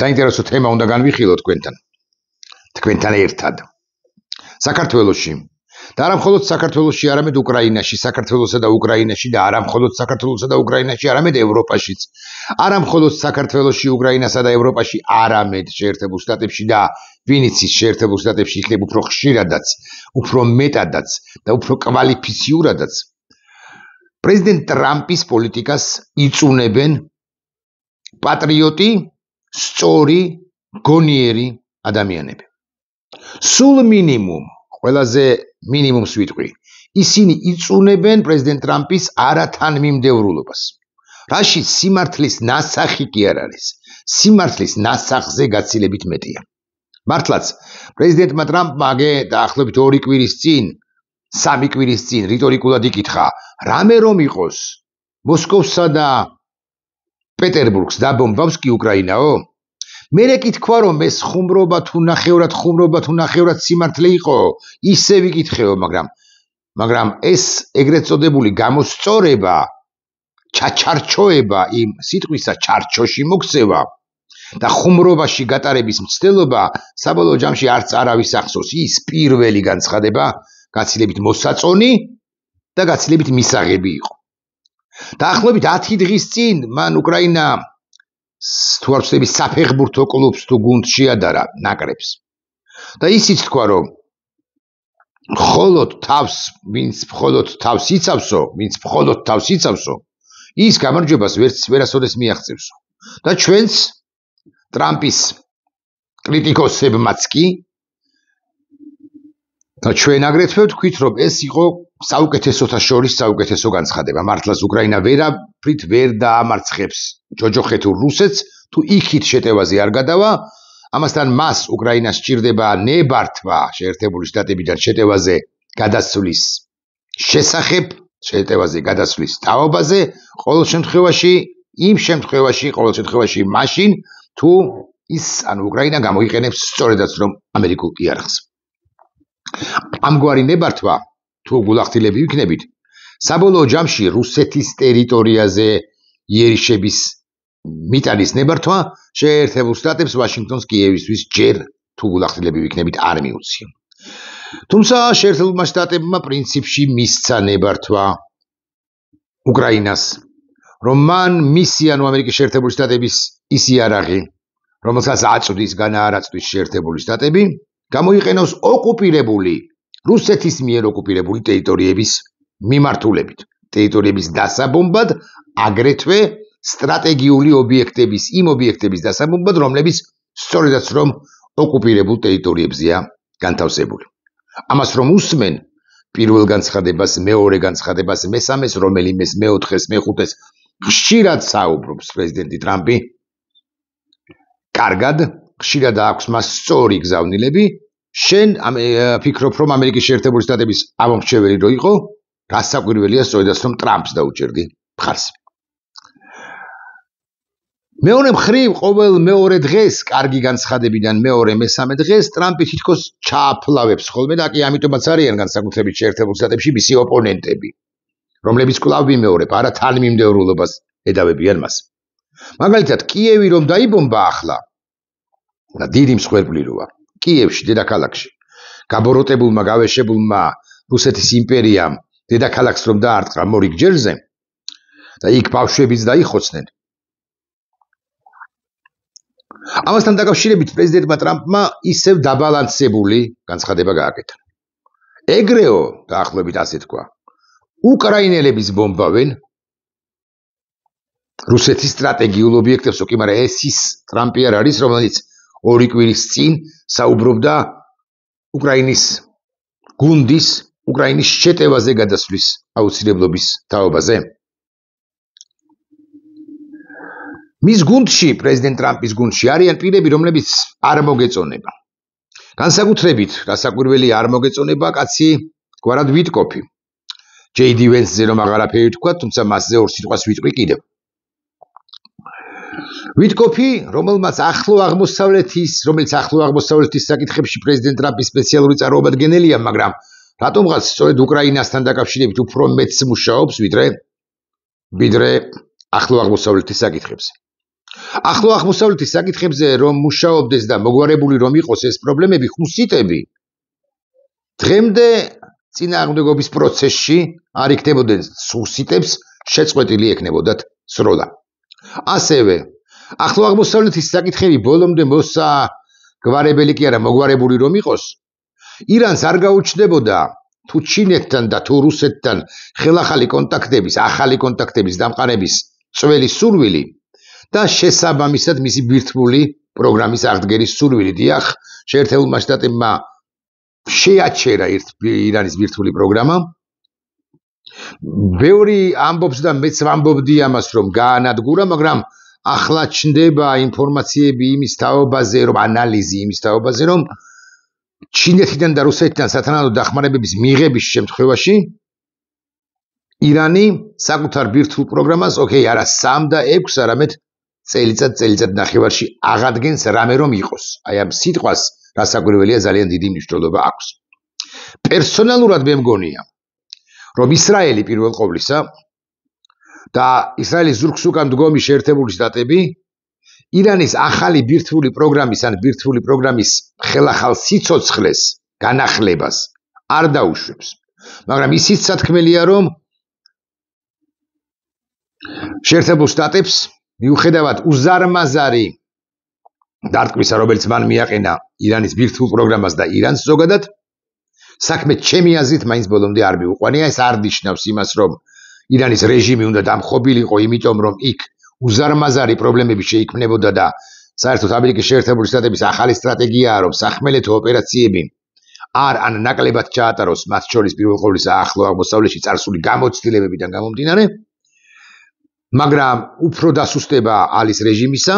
საინტერესო თემა უნდა განვიხილოთ თქვენთან ერთად. საქართველოში და არა მხოლოდ საქართველოში, არამედ უკრაინაში, საქართველოსა და უკრაინაში და არა მხოლოდ საქართველოსა და უკრაინაში, არამედ ევროპაშიც. არა მხოლოდ საქართველოში, უკრაინასა და ევროპაში, არამედ შეერთებულ შტატებში და ვინც ის შეერთებულ შტატებში იქნება უფრო ხშირადაც, უფრო მეტადაც და უფრო კვალიფიციურადაც. პრეზიდენტ ტრამპის პოლიტიკას იწუნებენ პატრიოტი, სწორი, გონიერი ადამიანები. სულ მინიმუმ, ყველაზე მინიმუმს ვიტყვი, ისინი იწუნებენ პრეზიდენტ ტრამპის არათანმიმდევრულობას. რაშიც სიმართლის ნასახი კი არ არის. სიმართლის ნასახზე გაცილებით მეტია. მართლაც, პრეზიდენტმა ტრამპმა დაახლოებით 2 კვირის წინ, 3 კვირის წინ რიტორიკულად იკითხა, რამე რომ იყოს მოსკოვსა და პეტერბურგს დაბომბავს კი უკრაინაო? მერე კი თქვა რომ ეს ხუმრობა თუ ნახევრად სიმართლე იყო, ისე ვიკითხეო, მაგრამ ეს ეგრეთ წოდებული გამოსწორება, ჩაჩარჩოება იმ სიტყვისა ჩარჩოში მოქცევა და ხუმრობაში გატარების მცდელობა საბოლოო ჯამში არც არავის ახსოვს. ის პირველი განცხადება გაცილებით მოსაწონი და გაცილებით მისაღები იყო. დაახლოებით 10 დღის წინ მან უკრაინა თუ არ ვცდები საფეხბურთო კლუბს თუ გუნდს შეადარა ნაკრებს. და ისიც თქვა რომ ვინც მხოლოდ თავს იცავსო, ის გამარჯვებას ვერასოდეს მიაღწევსო. და ჩვენც ტრამპის კრიტიკოსებმაც კი და ჩვენ აგრეთვე ვთქვით რომ ეს იყო საუკეთესოთა შორის საუკეთესო განცხადება. მართლაც უკრაინა ვერაფრით ვერ დაამარცხებს ჯოჯოხეთურ რუსეთს თუ იქით შეტევაზე არ გადავა. ამასთან მას უკრაინას სჭირდება ნებართვა შეერთებული შტატებიდან შეტევაზე გადასვლის შესახებ, შეტევაზე გადასვლის თაობაზე, ყოველ შემთხვევაში მაშინ თუ უკრაინა გამოიყენებს სწორედაც რომ ამერიკულ იარაღს. ამგვარი ნებართვა თუ გულახდილები ვიქნებით, საბოლოო ჯამში რუსეთის ტერიტორიაზე იერიშების მიტანის ნებართვა შეერთებულ შტატებს ვაშინგტონს კიევისთვის ჯერ თუ გულახდილები ვიქნებით არ მიუცია. თუმცა შეერთებულმა შტატებმა პრინციპში მისცა ნებართვა უკრაინას, რომ მან მისი ამერიკის შეერთებული შტატების ის იარაღი, რომელსაც აწვდის განაარაწვის შეერთებული შტატები, გამოიყენოს ოკუპირებული რუსეთის მიერ ოკუპირებული ტერიტორიების მიმართულებით, ტერიტორიების დასაბომბად, აგრეთვე სტრატეგიული იმ ობიექტების დასაბომბად, რომლებიც სწორედაც რომ ოკუპირებულ ტერიტორიებზეა განთავსებული. ამას რომ უსმენ პირველ განცხადებას, მეორე განცხადებას, მესამეს, რომელიმეს, მეოთხეს, მეხუთეს, ხშირად საუბრობს პრეზიდენტი ტრამპი. კარგად, ხშირად აქვს მას სწორი გზავნილები. შენ ფიქრობ რომ ამერიკის შეერთებული შტატების ამომრჩეველი რო იყო, რასაკვირველია სწორედაც რომ ტრამპს დაუჭერდი მხარს. მეორე მხრივ, ყოველ მეორე დღეს, კარგი განცხადებიდან მეორე მესამე დღეს ტრამპი თითქოს ჩააფლავებს ხოლმე და კი ამიტომაც არიან განსაკუთრებით შეერთებულ შტატებში მისი ოპონენტები, რომლებიც კვლავ ვიმეორებ, არათანმიმდევრულობას ედავებიან მას. მაგალითად, კიევი რომ დაიბომბა ახლა და დიდი მსხვერპლიროა. კიევში, დედაქალაქში, გაბოროტებულმა, გავეშებულმა რუსეთის იმპერიამ დედაქალაქს რომ დაარტყა მორიგ ჯერზე და იქ ბავშვებიც დაიხოცნენ. ამასთან დაკავშირებით პრეზიდენტმა ტრამპმა ისევ დაბალანსებული განცხადება გააკეთა. ეგრეო, დაახლოებით ასე თქვა, უკრაინელების ბომბავენ რუსეთის სტრატეგიულ ობიექტებს, კი მაგრამ ეს ის ტრამპი არ არის, რომელიც 2 კვირის წინ საუბრობდა უკრაინის გუნდის, უკრაინის შეტევაზე გადასვლის აუცილებლობის თაობაზე. მის გუნდში, პრეზიდენტ ტრამპის გუნდში არიან პირები, რომლებიც არ მოგეწონება. განსაკუთრებით, რასაკვირველი არ მოგეწონება კაცი გვარად ვიტკოფი. ჯეიდი ვენსზე რომ აღარაფერი თქვა, თუმცა მასზე 2 სიტყვას ვიტყვი კიდევ. ვიტკოფი, რომელიც ახლო აღმოსავლეთის საკითხებში პრეზიდენტ ტრამპის სპეციალური წარმომადგენელია, მაგრამ რატომღაც სწორედ უკრაინასთან დაკავშირებით უფრო მეტს მუშაობს, ვიდრე ახლო აღმოსავლეთის საკითხებზე. ახლო აღმოსავლეთის საკითხებზე რომ მუშაობდეს და მოგვარებული რომ იყოს ეს პრობლემები, ჰუსიტები დღემდე წინააღმდეგობის პროცესში არ იქნებოდნენ ჰუსიტებს შეწყვეტილი ექნებოდათ სროლა. ასევე ახლო აღმოსავლეთის საკითხები ბოლომდე მოსაგვარებელი კი არა მოგვარებული რომ იყოს, ირანს არ გაუჩნდებოდა თუ ჩინეთთან და თუ რუსეთთან ხელახალი კონტაქტების, ახალი კონტაქტების დამყარების წველი სურვილი და შესაბამისად მისი ბირთვული პროგრამის აღდგენის სურვილი. დიახ, შეერთებულმა შტატებმა შეაჩერა ირანის ბირთვული პროგრამა. ბევრი ამბობს და მეც ვამბობდი ამას, რომ გაანადგურა, მაგრამ ახლა ჩნდება ინფორმაციები იმის თაობაზე, რომ ანალიზი იმის თაობაზე, რომ ჩინეთიდან და რუსეთიდან სათანადო დახმარებების მიღების შემთხვევაში ირანი საკუთარ ბირთვულ პროგრამას, არა 3 და 6, არამედ წელიწად ნახევარში აღადგენს რამე რომ იყოს. აი ამ სიტყვას რასაკვირველია ძალიან დიდი მნიშვნელობა აქვს. პერსონალურად მე მგონია, რომ ისრაელი პირველ ყოვლისა და ისრაელის ზურგს უკან მდგომი შეერთებული შტატები ირანის ახალი ბირთვული პროგრამის ან ბირთვული პროგრამის ხელახალ სიცოცხლეს განახლებას არ დაუშვებს. მაგრამ ისიც სათქმელია, რომ შეერთებულ შტატებს მიუხედავად უზარმაზარი დარტყმისა, რომელიც მან მიაყენა ირანის ბირთვულ პროგრამას და ირანს ზოგადად, საქმე ჩემი აზრით მაინც ბოლომდე არ მიუყვანია. ეს არ ნიშნავს იმას, რომ ირანის რეჟიმი უნდა დამხობილიყო, იმიტომ რომ იქ უზარმაზარი პრობლემები შეიქმნებოდა და საერთოდ ამერიკის შეერთებული შტატების ახალი სტრატეგიაა, რომ სახმელეთო ოპერაციები ან ნაკლებად ჩაატაროს, მათ შორის პირველ ყოვლისა ახლო აღმოსავლეთში წარსული გამოცდილებებიდან გამომდინარე, მაგრამ უფრო დასუსტება ალის რეჟიმისა,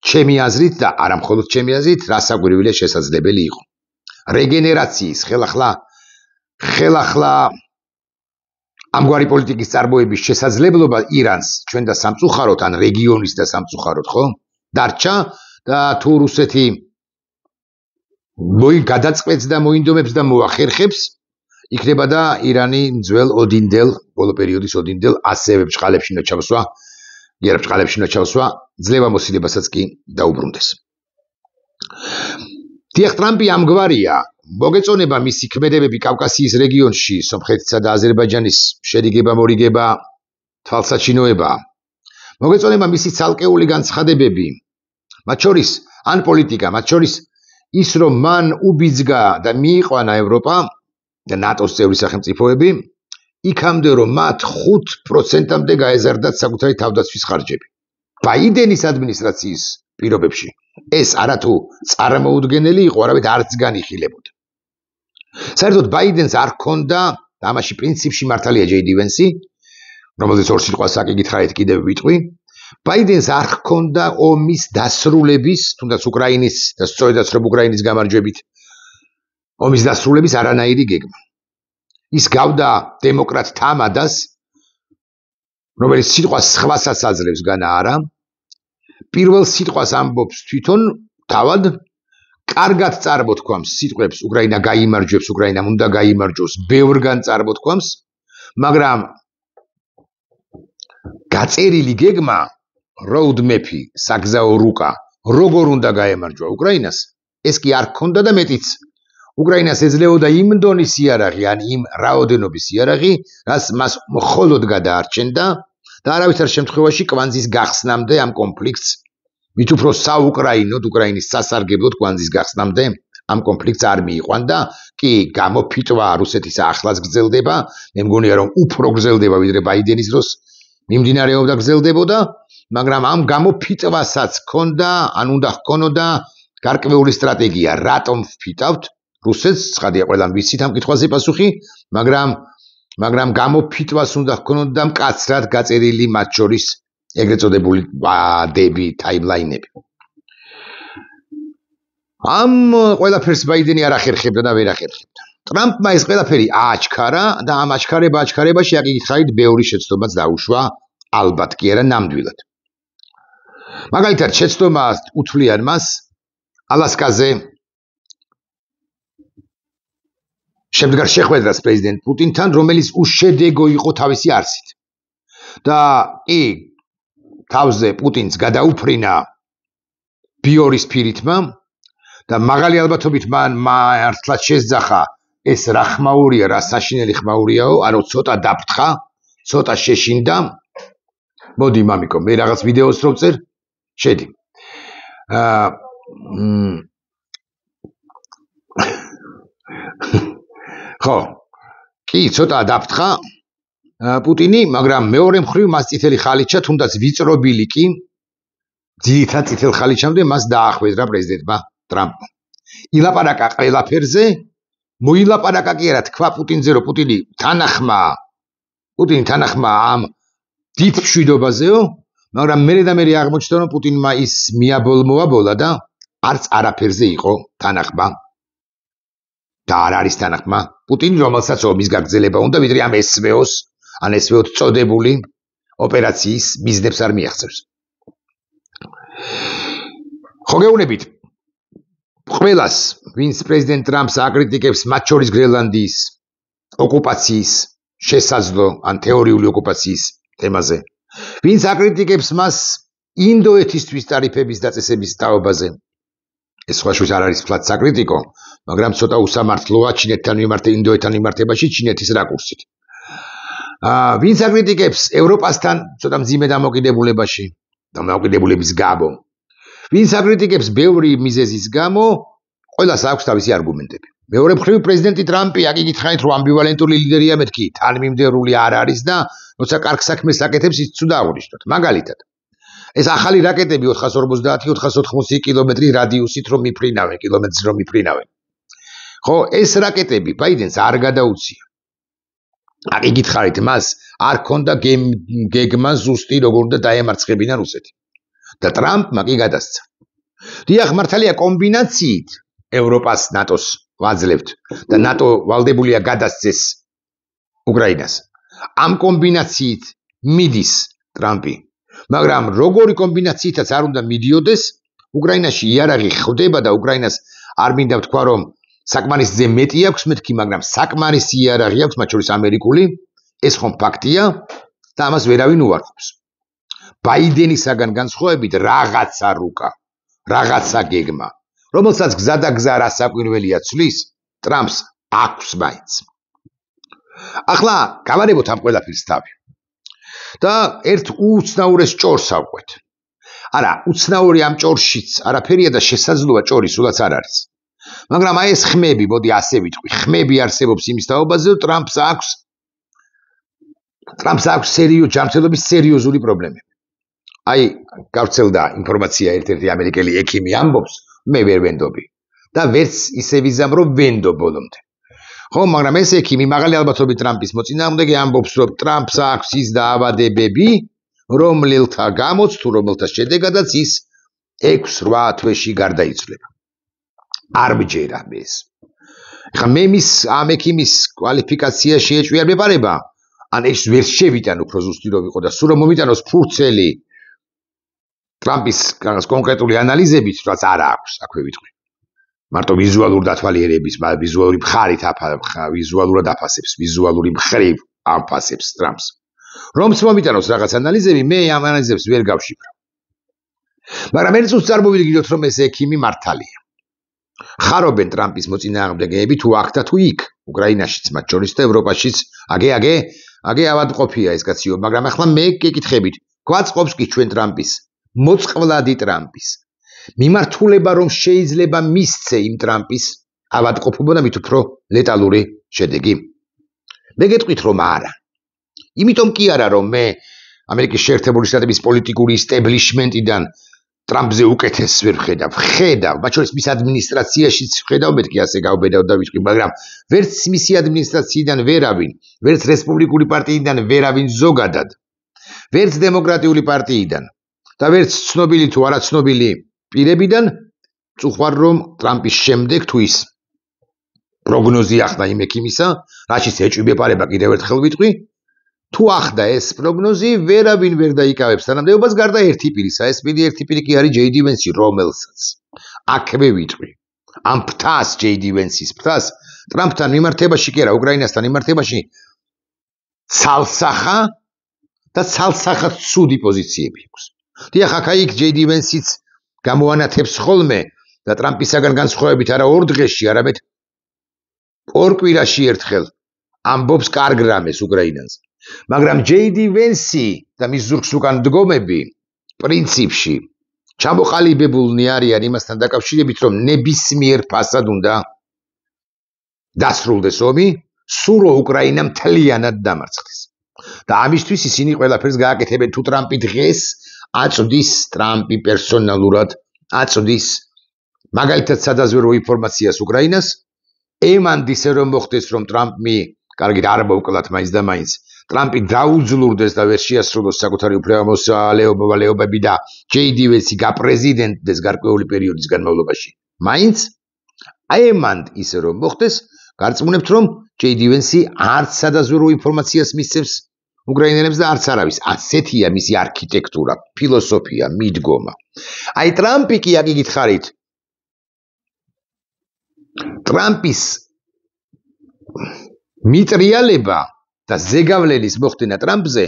ჩემი აზრით და არა მხოლოდ ჩემი აზრით, რასაკვირველია შესაძლებელი იყო. რეგენერაციის ხელახლა ამგვარი პოლიტიკის წარმოების შესაძლებლობა ირანს ჩვენ და სამწუხაროდ ან რეგიონის და სამწუხაროდ ხო დარჩა და თუ რუსეთი გადაწყვეტს და მოინდომებს და მოახერხებს, იქნება და ირანი ძველ ოდინდელ, ბოლო პერიოდის ოდინდელ ასევე ბჭყალებში უნდა ჩავსვა, ძლევამოსილებასაც კი დაუბრუნდეს. დიახ, ტრამპი ამგვარია, მოგეწონება მისი ქმედებები კავკასიის რეგიონში, სომხეთისა და აზერბაიჯანის შერიგება-მორიგება, თვალსაჩინოება. მოგეწონება მისი ცალკეული განცხადებები, მათ შორის ან პოლიტიკა, მათ შორის ის, რომ მან უბიძგა და მიიყვანა ევროპა და ნატოს წევრი სახელმწიფოები, იქამდე რომ მათ 5%-მდე გაეზარდათ საკუთარი თავდაცვის ხარჯები. ბაიდენის ადმინისტრაციის პირობებში ეს არათუ წარმოუდგენელი იყო, არამედ არც განიხილებოდა. საერთოდ ბაიდენს არ ჰქონდა, ამაში პრინციპში მართალია ჯეი დი ვენსი, რომელზეც ორ სიტყვას აკითხავით კიდევ ვიტყვი, ბაიდენს არ ჰქონდა ომის დასრულების, თუნდაც უკრაინის და სწორედაც რომ უკრაინის გამარჯვებით ომის დასრულების არანაირი გეგმა. ის გავდა დემოკრატ თამადას, რომელიც სიტყვას სხვასაც აძლევს განა არა, პირველ სიტყვას ამბობს თვითონ თავად, კარგად წარმოთქვამს სიტყვებს უკრაინა გაიმარჯვებს, უკრაინამ უნდა გაიმარჯვოს, ბევრგან წარმოთქვამს, მაგრამ გაწერილი გეგმა, roadmap-ი, საგზაო რუკა, როგორ უნდა გაემარჯვა უკრაინას, ეს კი არ ჰქონდა და მეტიც უკრაინას ეძლეოდა იმ დონის იარაღი, ან იმ რაოდენობის იარაღი, რაც მას მხოლოდ გადაარჩენდა და არავითარ შემთხვევაში კვანძის გახსნამდე ამ კონფლიქტს, მით უფრო საუკრაინოდ, უკრაინის სასარგებლოდ კვანძის გახსნამდე ამ კონფლიქტს არ მიიყვანდა, კი გამოფიტვა რუსეთის ახლაც გრძელდება, მე მგონია რომ უფრო გრძელდება ვიდრე ბაიდენის დროს მიმდინარეობდა გრძელდებოდა, მაგრამ ამ გამოფიტვასაც ჰქონდა, ან უნდა ჰქონოდა გარკვეული სტრატეგია, რატომ ვფიტავთ რუსეთს, ცხადია ყველამ ვიცით ამ კითხვაზე პასუხი, მაგრამ გამოფიტვას უნდა ჰქონოდა მკაცრად გაწერილი მათ შორის ეგრეთ წოდებული ვადები, ტაიმლაინები. ამ ყველაფერს ბაიდენი არ ახერხებდა და ვერ ახერხებდა. ტრამპმა ეს ყველაფერი ააჩქარა და ამ აჩქარებაში აკითხავით ბევრი შეცდომაც დაუშვა, ალბათ კი არა ნამდვილად. მაგალითად, შეცდომა უთვლიან მას ალასკაზე შემდგარ შეხვედრას პრეზიდენტ პუტინთან, რომელიც უშედეგო იყო თავისი არსით. და კი თავზე პუტინს გადაუფრინა ბიორის ფირითმა და მაღალი ალბათობით მან მართლაც შესძახა ეს რა ხმაურია, რა საშინელი ხმაურიაო, ანუ ცოტა დაფრთხა, ცოტა შეშინდა. მოდი მამიკო, მე რაღაც ვიდეოს რო წერ, შედი. ხო, კი, ცოტა დაფრთხა პუტინი, მაგრამ მეორე მხრივ მას წითელი ხალიჩა, თუნდაც ვიწრობილი კი, ძირითად წითელ ხალიჩამდე მას დაახვედრა პრეზიდენტმა ტრამპმა. ილაპარაკა ყველაფერზე, მოილაპარაკა კი არა, თქვა პუტინზე, რომ პუტინი თანახმა ამ დიდ მშვიდობაზეო, მაგრამ მერე აღმოჩნდა, რომ პუტინმა ის მიაბოლმოაბოლა და არც არაფერზე იყო თანახმა. და არ არის თანახმა პუტინი, რომელსაც ომის გაგრძელება უნდა, ვიდრე ამ SVO-თ წოდებული ოპერაციის მიზნებს არ მიაღწევს. ხო გეუბნებით, ყველას, ვინც პრეზიდენტ ტრამპს აკრიტიკებს, მათ შორის გრენლანდიის ოკუპაციის შესაძლო ან თეორიული ოკუპაციის თემაზე, ვინც აკრიტიკებს მას ინდოეთისთვის ტარიფების დაწესების თაობაზე, ეს სხვაშორის არ არის ფლად საკრიტიკო, მაგრამ ცოტა უსამართლოა ჩინეთთან მიმართ ინდოეთთან მიმართებაში ჩინეთის რაკურსით. ვინც აკრიტიკებს ევროპასთან ცოტა მძიმე დამოკიდებულებაში, დამოკიდებულების გამო, ვინც აკრიტიკებს ბევრი მიზეზის გამო, ყველას აქვს თავისი არგუმენტები. მეორე მხრივ პრეზიდენტი ტრამპი, აკითხავთ, რომ ამბივალენტური ლიდერია, მეთქი, თანმიმდევრული არ არის და როცა კარგ საქმეს აკეთებს, ის ცუდა აღნიშნოთ. მაგალითად, ეს ახალი რაკეტები 450-480 კილომეტრის რადიუსით რომ მიფრინავენ. ხო, ეს რაკეტები ბაიდენს არ გადაუცია. აკითხავთ, მას არ ქონდა გეგმა ზუსტი როგორ უნდა დაემარცხებინა რუსეთი. და ტრამპმა კი გადასცა. დიახ, მართალია კომბინაციით ევროპას ნატოს ვაძლევთ და ნატო ვალდებულია გადასცეს უკრაინას. ამ კომბინაციით მიდის ტრამპი. მაგრამ როგორი კომბინაციითაც არ უნდა მიდიოდეს, უკრაინაში იარაღი ხვდება და უკრაინას არ მინდა ვთქვა, რომ საკმარისზე მეტი აქვს მეთქი, მაგრამ საკმარისი იარაღი აქვს, მათ შორის ამერიკული, ეს ხომ ფაქტია და ამას ვერავინ უარყოფს. ბაიდენისაგან განსხვავებით რაღაცა რუკა, რაღაცა გეგმა, რომელსაც გზადაგზა რასაკვირველია ცვლის, ტრამპს აქვს მაინც. ახლა გავარებოთ ამ ყველაფერს თავი. და ერთ უცნაურეს ჭორს ავყვეთ. არა, უცნაური ამ ჭორშიც არაფერია და შესაძლოა ჭორი სულაც არ არის. მაგრამ აი ეს ხმები, მოდი ასე ვიტყვი, ხმები არსებობს იმის თაობაზე, რომ ტრამპს აქვს ჯანმრთელობის სერიოზული პრობლემები. აი, გავრცელდა ინფორმაცია, ერთ-ერთი ამერიკელი ექიმი ამბობს, მე ვერ ვენდობი და ვერც ისე ვიზამ, რომ ვენდო ბოლომდე. ხო, მაგრამ ეს ექიმი მაღალი ალბათობით ტრამპის მოწინააღმდეგე ამბობს, რომ ტრამპს აქვს ის დაავადებები, რომელთა გამოც თუ რომელთა შედეგადაც ის 6-8 თვეში გარდაიცვლება. არ მჯერა ეს. ეხლა მე ამ ექიმის კვალიფიკაცია შეეჭვია მეპარება, ან ეს ვერ შევიტან უფრო ზუსტი რომ ვიყო და სულ რომ მომიტანოს ფურცელი ტრამპის კონკრეტული ანალიზებით, რაც არ აქვს, აქვე ვიტყვი. მარტო ვიზუალური დათვალიერების, ვიზუალური მხარით ვიზუალურად აფასებს, ვიზუალური მხრივ აფასებს ტრამპს. რომც მომიტანოს რაღაც ანალიზები, მე ამ ანალიზებს ვერ გავშიფრავ. მაგრამ ერთ წუთს წარმოვიდგინოთ, რომ ეს ექიმი მართალია. ხარობენ ტრამპის მოწინააღმდეგეები თუ აქ და თუ იქ, უკრაინაშიც, მათ შორის და ევროპაშიც, აგე ავადმყოფია ეს კაციო, მაგრამ ახლა მე გეკითხებით, გვაწყობს კი ჩვენ ტრამპის, მოწყვლადი ტრამპის მიმართულება, რომ შეიძლება მისცე იმ ტრამპის ავადმყოფობა და მით უფრო ლეტალური შედეგი. მე გეტყვით, რომ არა. იმიტომ კი არა, რომ მე ამერიკის შეერთებული შტატების პოლიტიკური ისტებლიშმენტიდან ტრამპზე უკეთეს ვერ ვხედავ, მათ შორის მის ადმინისტრაციაშიც ვხედავ, მეთქი ასე გავბედავ და ვიტყვი, მაგრამ ვერც მისი ადმინისტრაციიდან ვერავინ, ვერც რესპუბლიკური პარტიიდან ვერავინ ზოგადად, ვერც დემოკრატიული პარტიიდან და ვერც ცნობილი თუ არაცნობილი პირებიდან წუხარ რომ ტრამპის შემდეგ თუ ის პროგნოზი ახდა იმ ექიმისა, რაშიც ეჭვი მეპარება კიდევ ერთხელ ვიტყვი, თუ ახდა ეს პროგნოზი, ვერავინ ვერ დაიკავებს თანამდებობას გარდა ერთი პირისა. ეს ერთი პირი კი არის ჯეი დი ვენსი, რომელსაც აქვე ვიტყვი. ამ ფრთას, ჯეი დი ვენსის ფრთას, ტრამპთან მიმართებაში კი არა, უკრაინასთან მიმართებაში ცალსახა და ცალსახად ცუდი პოზიციები აქვს. დიახ, აქ ჯეი დი ვენსიც გამოანათებს ხოლმე და ტრამპისაგან განსხვავებით არა 2 დღეში, არამედ 2 კვირაში ერთხელ ამბობს კარგ რამეს უკრაინაზე. მაგრამ ჯეი დი ვენსი და მის ზურგს უკან დგომები პრინციპში ჩამოყალიბებულნი არიან იმასთან დაკავშირებით, რომ ნებისმიერ ფასად უნდა დასრულდეს ომი, სულ უკრაინა მთლიანად დამარცხდეს. და ამისთვის ისინი ყველაფერს გააკეთებენ, თუ ტრამპი დღეს აწვდის, ტრამპი პერსონალურად აწვდის მაგალითად სადაზვერვო ინფორმაციას უკრაინას, ემანდ ისე რომ მოხდეს, რომ ტრამპი კარგით არ მოვკლათ მაინც და მაინც ტრამპი დაუძლურდეს და ვერ შეასრულოს საკუთარი უფლებამოსილეობები და ჯეი დი ვენსი გაპრეზიდენტდეს გარკვეული პერიოდის განმავლობაში. მაინც ემანდ ისე რომ მოხდეს, გარწმუნებთ რომ ჯეი დი ვენსი არც სადაზვერვო ინფორმაციას მისცემს უკრაინელებს და არც არავის. ასეთია მისი არქიტექტურა, ფილოსოფია, მიდგომა. აი ტრამპი კი აქ გითხარით, ტრამპის მიტრიალება და ზეგავლენის მოხდენა ტრამპზე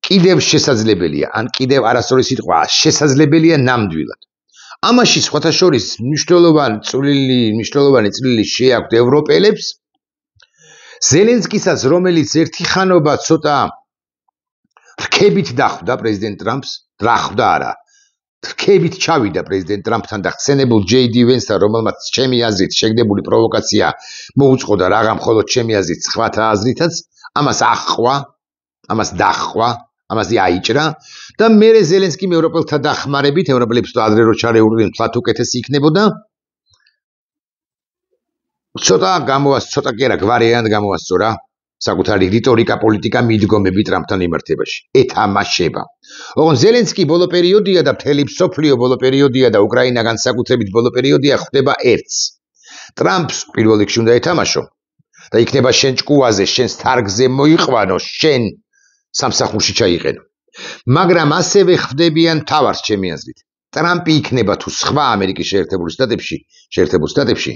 კიდევ შესაძლებელია, ან კიდევ არასწორი სიტყვა, შესაძლებელია ნამდვილად. ამაში სხვათა შორის მნიშვნელოვანი წვლილი შეაქვთ ევროპელებს, ზელენსკისაც, რომელიც ერთი ხანობა ცოტა რქებით დახვდა პრეზიდენტ ტრამპს, დახვდა არა, რქებით ჩავიდა პრეზიდენტ ტრამპთან და ხსენებულ ჯეი დი ვენსთან, რომელმაც ჩემი აზრით შეგდებული პროვოკაცია მოუწყო და რაღა მხოლოდ ჩემი აზრით სხვათა აზრითაც, ამას აჰყვა, ამას დაჰყვა, ამაზე აიჭრა და მერე ზელენსკიმ ევროპელთა დახმარებით, ევროპელებს თუ ადრე რო ჩარეულიდნენ, თვათ უკეთესი იქნებოდა. ცოტა კი არა, გვარიანად გამოასწორა საკუთარი რიტორიკა, პოლიტიკა, მიდგომები ტრამპთან მიმართებაში. ეთამაშება. ოღონდ ზელენსკი ბოლო პერიოდია და მთელი მსოფლიო ბოლო პერიოდია და უკრაინა განსაკუთრებით ბოლო პერიოდია ხვდება ერთს. ტრამპს პირველ რიგში უნდა ეთამაშო და იქნება შენ ჭკუაზე, შენ თარგზე მოიყვანო, შენ სამსახურში ჩაიყენო. მაგრამ ასევე ხვდებიან თავარს ჩემი აზრით. ტრამპი იქნება თუ სხვა ამერიკის შეერთებულ შტატებში,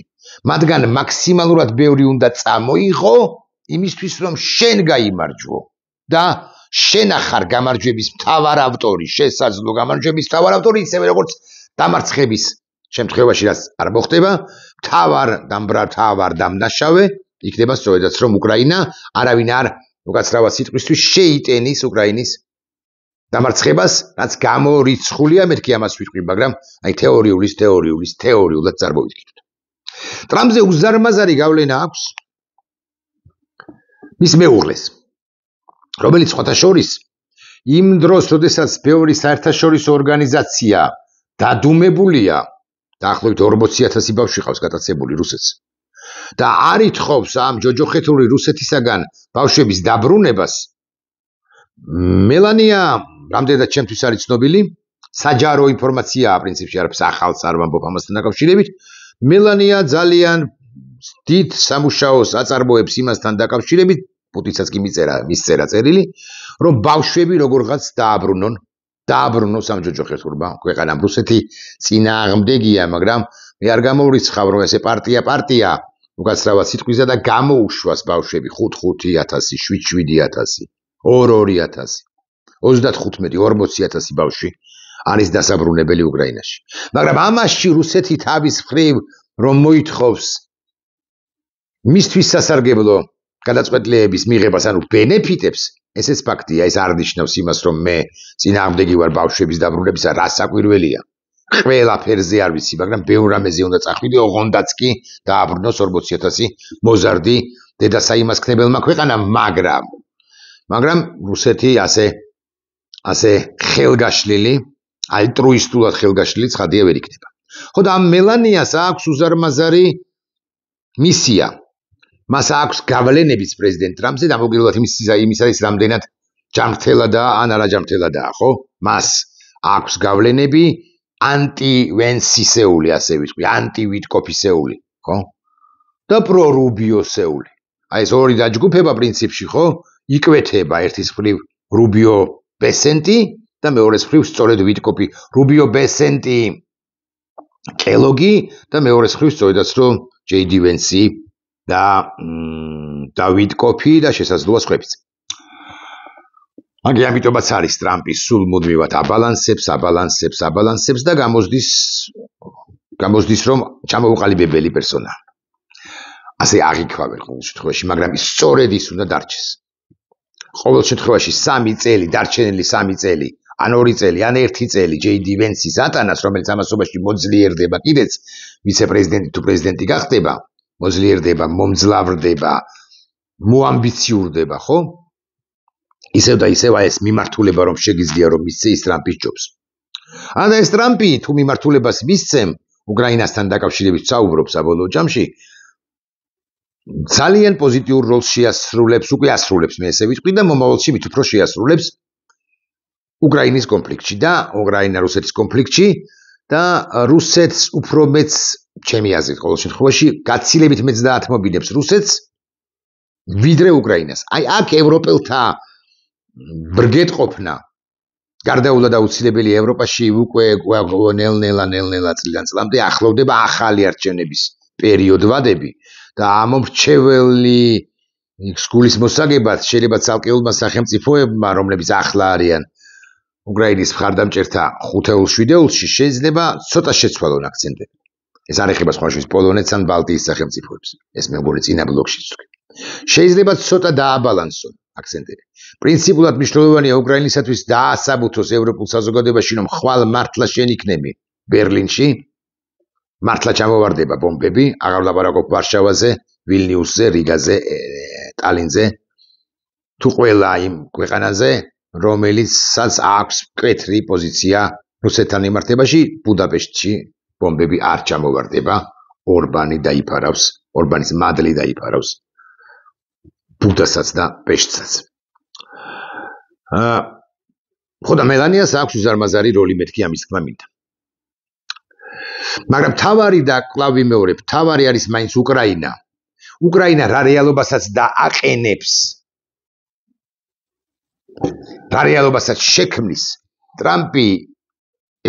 მათგან მაქსიმალურად ბევრი უნდა წამოიღო იმისთვის, რომ შენ გაიმარჯვო და შენ ახარ გამარჯვების მთავარ ავტორი, შესაძლო გამარჯვების მთავარ ავტორი, ისევე როგორც დამარცხების შემთხვევაში რაც არ მოხდება, მთავარ დამნაშავე იქნება სწორედაც, რომ უკრაინა არავინ არ უკაცრავად სიტყვისთვის შეიტენის უკრაინის დამარცხებას, რაც გამორიცხულია, მეთქი ამას ვიტყვი, მაგრამ აი თეორიულად წარმოვიდგინოთ. ტრამპზე უზარმაზარი გავლენა აქვს მის მეუღლეს, რომელიც სხვათა შორის იმ დროს, როდესაც ბევრი საერთაშორისო ორგანიზაცია დადუმებულია, დაახლოებით 40,000 ბავშვი ყავს გატაცებული რუსეთს და არ ითხოვს ამ ჯოჯოხეთური რუსეთისაგან ბავშვების დაბრუნებას, მელანია, რამდენად ჩემთვის არის ცნობილი, საჯარო ინფორმაციაა პრინციპში, არაფერს ახალს არ ვამბობ ამასთან დაკავშირებით, მელანია ძალიან დიდ სამუშაოს აწარმოებს იმასთან დაკავშირებით, პუტინსაც კი მისწერა წერილი, რომ ბავშვები როგორღაც დააბრუნოს ამ ჯოჯოხეთურმა ქვეყანამ. რუსეთი წინააღმდეგია, მაგრამ მე არ გამოვრიცხავ, რომ ესე პარტია უკაცრავად სიტყვისა და გამოუშვას ბავშვები 5,000, 7,000, 2,000, 35,000 ბავშვი არის დასაბრუნებელი უკრაინაში. მაგრამ ამაში რუსეთი თავის მხრივ რომ მოითხოვს მისთვის სასარგებლო გადაწყვეტილებების მიღებას, ანუ ბენეფიტებს, ესეც ფაქტია, ეს არ ნიშნავს იმას, რომ მე წინააღმდეგი ვარ ბავშვების დაბრუნებისა, რა საკვირველია. ყველაფერზე არ ვიცი, მაგრამ ბევრ რამეზე უნდა წახვიდე, ოღონდაც კი დააბრუნოს 40,000 მოზარდი დედასაიმასქნებელმა ქვეყანამ, მაგრამ რუსეთი ასე ხელგაშლილი, ალტრუისტულად ხელგაშლილი ცხადია ვერ იქნება. ხო და ამ მელანიას აქვს უზარმაზარი მისია. მას აქვს გავლენებიც პრეზიდენტ ტრამპზე და მოგილოდათ იმის არის რამდენად ჯანმრთელადაა ან არაჯანმრთელადაა, ხო? მას აქვს გავლენები ანტი-ვენსისეული, ასე ვიტყვი, ანტი-ვიტკოფისეული, ხო? და პრო-რუბიოსეული. აი ეს ორი დაჯგუფება პრინციპში, ხო? იკვეთება ერთის მხრივ რუბიო ბესენტი და მეორეს მხრივ სწორედ ვიტკოფი, რუბიო ბესენტი კელოგი და მეორეს მხრივ სწორედაც რომ ჯეი დი ვენსი და ვიტკოფი და შესაძლოა სხვებიც. მაგ ამიტომაც არის ტრამპი სულ მუდმივად აბალანსებს და გამოსდის რომ ჩამოუყალიბებელი პერსონაა. ასე აღიქვამენ ყოველ შემთხვევაში, მაგრამ სწორედ ის უნდა დარჩეს. ყოველ შემთხვევაში 3 წელი, დარჩენილი 3 წელი, ან 2 წელი, ან 1 წელი JD Vance-ის ატანას, რომელიც ამასობაში მოძლიერდება კიდეც, ვიცე-პრეზიდენტი თუ პრეზიდენტი გახდება, მოძლიერდება, მომძლავრდება, მოამბიციურდება, ხო? ისევ და ისევ ეს მიმართულება რომ შეგიძლია რომ მისცე ის ტრამპის ჯობს. ანდა ეს ტრამპი თუ მიმართულებას მისცემ უკრაინასთან დაკავშირებით საუბრობს საბოლოო ჯამში, ძალიან პოზიტიურ როლს შეასრულებს, უკვე ასრულებს მე ესე ვიტყვი და მომავალში მით უფრო შეასრულებს უკრაინის კონფლიქტში და უკრაინა-რუსეთის კონფლიქტში და რუსეთს უფრო მეც ჩემი აზრით ყოველ შემთხვევაში გაცილებით მეც დაათმობინებს რუსეთს ვიდრე უკრაინას. აი აქ ევროპელთა ბრგეთყოფნა გარდაულა აუცილებელი ევროპაში უკვე ნელ-ნელა წლიდან წლამდე ახლოვდება ახალი არჩევნების პერიოდ ვადები და ამომრჩეველი სკოლის მოსაგებად შეიძლება ცალკეულმა სახელმწიფოებმა რომლებიც ახლა არიან უკრაინის მხარდამჭერთა 5-7-ში შეიძლება ცოტა შეცვალონ აქცენტები. ეს არ ეხება სხვაშორის პოლონეთს ან ბალტიის სახელმწიფოებს. ეს მე მგონი წინა ბლოკშიც ვთქვი. შეიძლება ცოტა დააბალანსონ აქცენტები. პრინციპულად მნიშვნელოვანია უკრაინისათვის დაასაბუთოს ევროპულ საზოგადოებაში რომ ხვალ მართლა შეникნები ბერლინში, მართლა ჩამოვარდება ბომბები, აღარ ვლაპარაკობ ვარშავაზე, ვილნიუსზე, რიგაზე, ტალინზე, თუ ყველა იმ ქვეყანაზე, რომელიცაც აქვს მკვეთრი პოზიცია რუსეთთან მიმართებაში, ბუდაპეშტში ბომბები არ ჩამოვარდება, ორბანი დაიფარავს, ორბანის მადლი დაიფარავს ბუდასაც და პეშტსაც. ხო და მელანიას აქვს უზარმაზარი როლი მეთქი ამის თქმა მინდა. მაგრამ თავარი და კლავ ვიმეორებ, თავარი არის მაინც უკრაინა. უკრაინა რა რეალობასაც დააყენებს. რა რეალობასაც შექმნის ტრამპი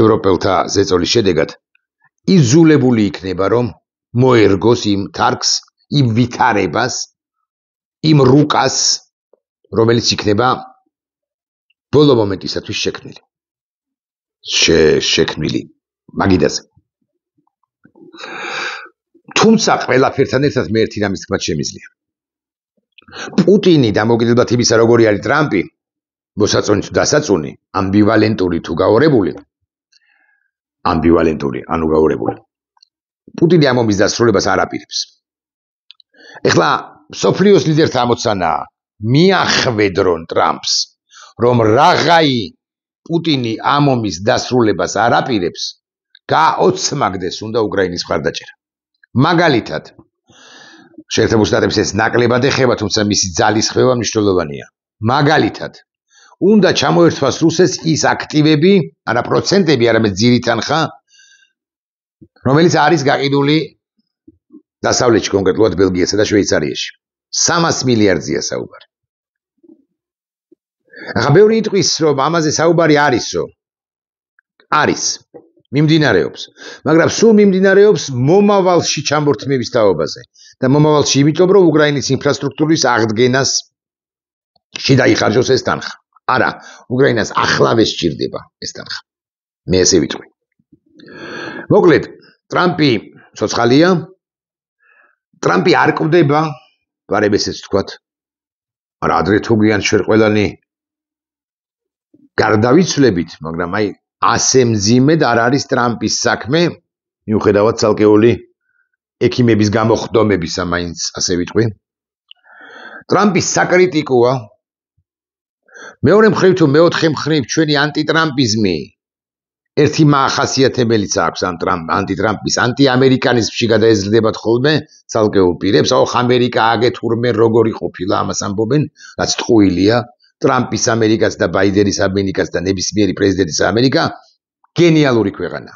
ევროპელთა ზეწოლის შედეგად იძულებული იქნება რომ მოერგოს იმ თარგს, იმ ვითარებას, იმ რუკას, რომელიც იქნება ბოლო მომენტისათვის შექმნილი მაგიდაზე. თუმცა ყველაფერთან ერთად მე ერთი რამის თქმაც შემიძლია. პუტინი დამოკიდებლად იმისა, როგორი არის ტრამპი, მოსაწონი თუ დასაწუნი, ამბივალენტური თუ გაორებული, ანუ გაორებული. პუტინი ამ ომის დასრულებას არ აპირებს. ეხლა სოფლიოს ლიდერთა ამოცანაა მიახვედრონ ტრამპს, რომ რაღაცი პუტინი ამ ომის დასრულებას არ აპირებს, გაოცმაგდეს უნდა უკრაინის მხარდაჭერა. მაგალითად, შეერთებულ შტატებს ეს ნაკლებად ეხება, თუმცა მისი ძალის ხმევა მნიშვნელოვანია. მაგალითად, უნდა ჩამოერთვას რუსეთს ის აქტივები, არა პროცენტები, არამედ ძირი თანხა, რომელიც არის გაყიდული დასავლეთში, კონკრეტულად ბელგიასა და შვეიცარიაში. 300 მილიარდზეა საუბარი. ახლა ბევრი იტყვის, რომ ამაზე საუბარი არისო. არის. მიმდინარეობს, მაგრამ სულ მიმდინარეობს მომავალში ჩამორთმევის თაობაზე და მომავალში იმიტომ რომ უკრაინის ინფრასტრუქტურის აღდგენას დაიხარჯოს ეს თანხა. არა, უკრაინას ახლავე სჭირდება ეს თანხა. მე ესე ვიტყვი. მოკლედ, ტრამპი ცოცხალია. ტრამპი არ კვდება, ვარებ ესეც ვთქვათ. არა, ადრე თუ გვიან ჩვენ ყველანი გარდავიცვლებით, მაგრამ აი ასე მძიმედ არ არის ტრამპის საქმე, მიუხედავად ცალკეული ექიმების გამოხდომებისა, მაინც ასე ვიტყვი. ტრამპი საკრიტიკოა. მეორე მხრივ თუ მეოთხე მხრივ ჩვენი ანტიტრამპიზმი ერთი მახასიათებელიც აქვს ანტიტრამპის, ანტიამერიკანიზმში გადაეზრდებათ ხოლმე ცალკეულ პირებს. აუხ ამერიკა აგეთ ურმე როგორი ყოფილა ამას ამბობენ, რაც ტყუილია. ტრამპის ამერიკაც და ბაიდენის ამერიკაც და ნებისმიერი პრეზიდენტის ამერიკა გენიალური ქვეყანა.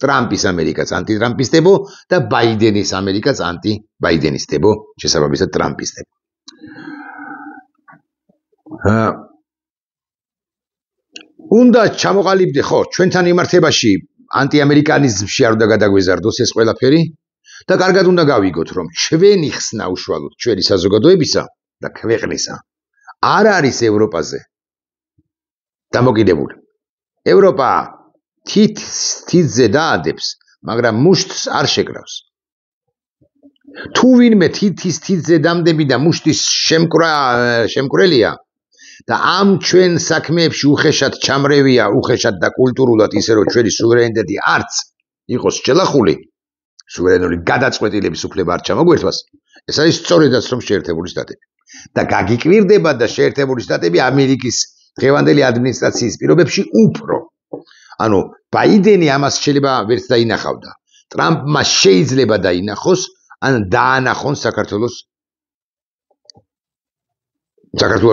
ტრამპის ამერიკაც ანტიტრამპისტებო და ბაიდენის ამერიკაც ანტიბაიდენისტებო, შესაბამისად ტრამპისტებო. უნდა ჩამოყალიბდე, ხო, ჩვენთან იმართებაში ანტიამერიკანიზმში არ უნდა გადაგვეზარდოს ეს ყველაფერი და კარგად უნდა გავიგოთ, რომ ჩვენი ხსნა უშუალოდ ჩვენი საზოგადოებისა და ქვეყნისა არ არის ევროპაზე დამოკიდებული. ევროპა თითზე დაადებს, მაგრამ მუშტს არ შეკრავს. თუ ვინმე თითზე დამდები და მუშტის შემკვრელია და ამ ჩვენ საქმეებში უხეშად ჩამრევია, უხეშად და კულტურულად ისე რომ ჩვენი სუვერენიტეტი არც იყოს შელახული, სუვერენული გადაწყვეტილების უფლება არ ჩამოგვერთვას, ეს არის სწორედაც რომ შეერთებული შტატები. და გაგიკვირდება და შეერთებული შტატები ამერიკის დღევანდელი ადმინისტრაციის პირობებში უფრო. ანუ ბაიდენი ამას შეიძლება ვერც დაინახავდა. ტრამპმა შეიძლება დაინახოს, ან დაანახონ საქართველოს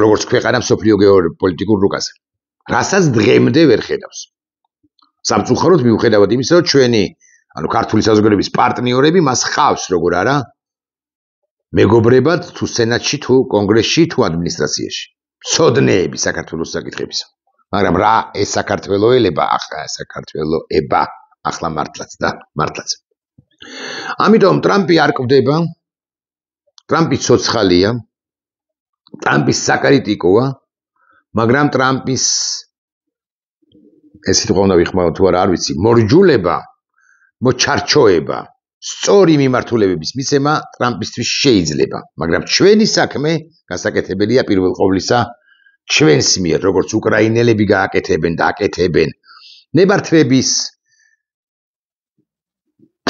როგორც ქვეყანა მსოფლიო გეოპოლიტიკურ რუკაზე. რასაც დღემდე ვერ ხედავს. სამწუხაროდ მიუხედავად იმისა, რომ ჩვენი, ანუ ქართული საზოგადოების პარტნიორები მას ხავს, როგორ არა, მეგობრებად თუ სენატში, თუ კონგრესში, თუ ადმინისტრაციაში. ცოდნეები საქართველოს საკითხებისა. მაგრამ რა ეს საქართველოელება, ახლა მართლაც. ამიტომ ტრამპი არ კვდება, ტრამპი ცოცხალია, ტრამპი საკრიტიკოა, მაგრამ ტრამპის ეს სიტყვა უნდა ვიხმარო თუ არა არ ვიცი, მორჯულება, მოჩარჩოება, სწორი მიმართულებების მიცემა ტრამპისთვის შეიძლება, მაგრამ ჩვენი საქმე გასაკეთებელია პირველ ყოვლისა ჩვენს მიერ, როგორც უკრაინელები გააკეთებენ და აკეთებენ ნებართვების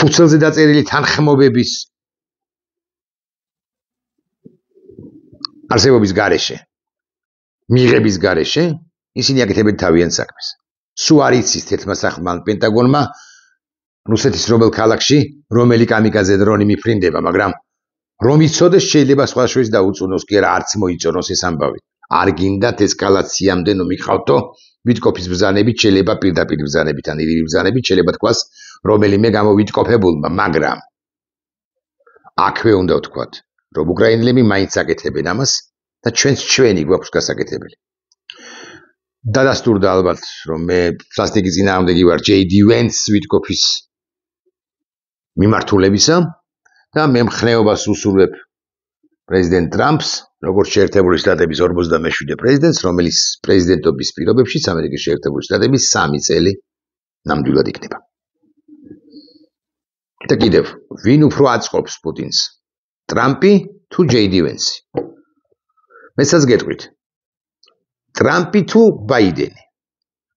ფუცელზე დაწერილი თანხმობების არსებობის გარეშე, მიღების გარეშე, ისინი აკეთებენ თავიანთ საქმეს. სულ არ იცის თერთმა სახმან პენტაგონმა რუსეთის რომელ ქალაქში რომელი კამიკაძე დრონი მიფრინდება, მაგრამ რომ იცოდეს შეიძლება სხვა შორის დაუწუნოს კი არა არც მოიწონოს ეს ამბავი. არ გინდათ ესკალაციამდე მიყავთო ვიტკოფის ბრძანებით, შეიძლება პირდაპირ ბრძანებით ან ირიბი ბრძანებით, შეიძლება თქვას რომელიმე გამოვიტკოფებულმა, მაგრამ აქვე უნდა ვთქვათ, რომ უკრაინელები მაინც აკეთებენ ამას და ჩვენი გვაქვს გასაკეთებელი. დადასტურდა ალბათ, რომ მე სასტიკი წინააღმდეგი ვარ JD Vance ვიტკოფის მიმართულებისა და მე მხნეობას უსურვებ პრეზიდენტ ტრამპს, როგორც შეერთებული შტატების 47 პრეზიდენტს, რომელიც პრეზიდენტობის პირობებშიც ამერიკის შეერთებული შტატები 3 წელი ნამდვილად იქნება. და კიდევ, ვინ უფრო აწყობს პუტინს? ტრამპი თუ JD Vance? მესაც გეტყვით. ტრამპი თუ ბაიდენი?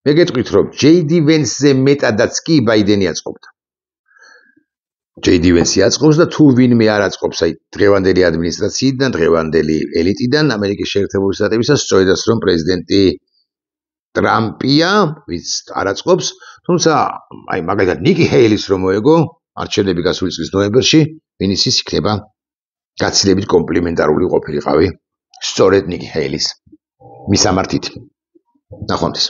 მე გეტყვით, რომ JD Vance-ზე მეტადაც კი ბაიდენი აწყობდა. JD Vance აწყობს და თუ ვინმე არ აწყობს, აი დღევანდელი ადმინისტრაციიდან, დღევანდელი ელიტიდან, ამერიკის შეერთებული შტატებისა, სწორედაც რომ პრეზიდენტი ტრამპია, ვინც არ აწყობს, თუმცა აი მაგალითად ნიკი ჰეილის რომ მოეგო, არჩევნები გასული წლის ნოემბერში, ვინც ის იქნება გაცილებით კომპლიმენტარული ყოფილიყავი, სწორედ ნიკი ჰეილის მისამართით. ნახვამდის.